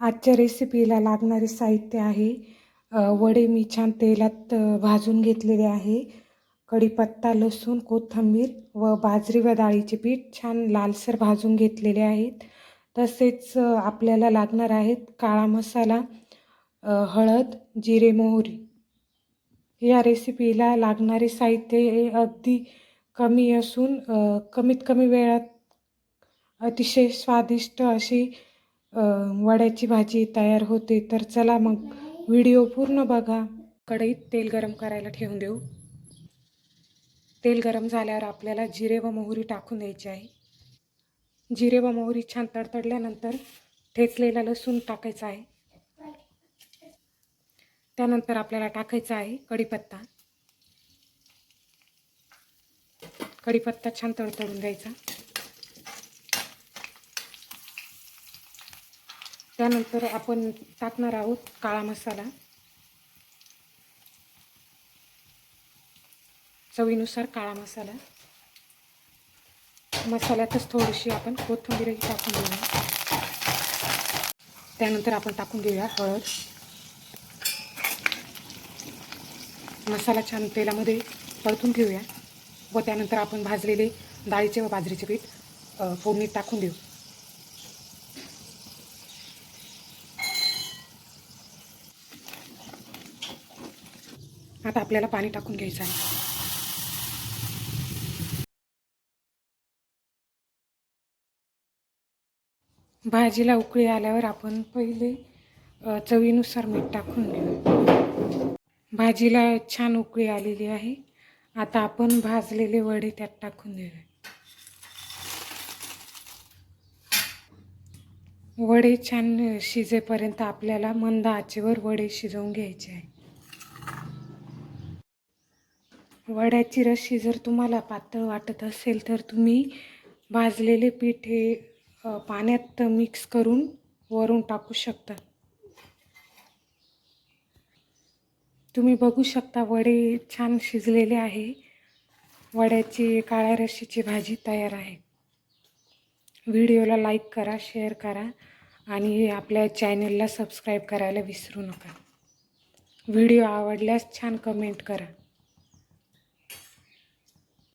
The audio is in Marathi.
आजच्या रेसिपीला लागणारे साहित्य आहे वडे मी छान तेलात भाजून घेतलेले आहे. कढीपत्ता, लसूण, कोथिंबीर व बाजरी व डाळीचे पीठ छान लालसर भाजून घेतलेले आहेत. तसेच आपल्याला लागणार आहेत काळा मसाला, हळद, जिरे, मोहरी. या रेसिपीला लागणारे साहित्य हे अगदी कमी असून कमीत कमी वेळात अतिशय स्वादिष्ट अशी वड्याची भाजी तयार होते. तर चला मग व्हिडिओ पूर्ण बघा. कढईत तेल गरम करायला ठेवून देऊ. तेल गरम झाल्यावर आपल्याला जिरे व मोहरी टाकून द्यायची आहे. जिरे व मोहरी छान तडतडल्यानंतर ठेचलेला लसूण टाकायचा आहे. त्यानंतर आपल्याला टाकायचा आहे कढीपत्ता. कढीपत्ता छान तडतडून द्यायचा. त्यानंतर आपण टाकणार आहोत काळा मसाला. चवीनुसार काळा मसाला. मसाल्यातच थोडीशी आपण कोथिंबीरही टाकून घेऊया. त्यानंतर आपण टाकून घेऊया हळद. मसाला छान तेलामध्ये परतून घेऊया व त्यानंतर आपण भाजलेले डाळीचे व बाजरीचे पीठ फोडणीत टाकून देऊ. आता आपल्याला पाणी टाकून घ्यायचं आहे. भाजीला उकळी आल्यावर आपण पहिले चवीनुसार मीठ टाकून घेऊ. भाजीला छान उकळी आलेली आहे. आता आपण भाजलेले वडे त्यात टाकून देऊया. वडे छान शिजेपर्यंत आपल्याला मंद आचेवर वडे शिजवून घ्यायचे आहे. वड्याची रशी जर तुम्हाला पातळ वाटत असेल तर तुम्ही भाजलेले पीठ हे पाण्यात मिक्स करून वरून टाकू शकता. तुम्ही बघू शकता वडे छान शिजलेले आहे. वड्याची काळ्या रशीची भाजी तयार आहे. व्हिडिओला लाईक करा, शेअर करा आणि आपल्या चॅनलला सबस्क्राईब करायला विसरू नका. व्हिडिओ आवडल्यास छान कमेंट करा.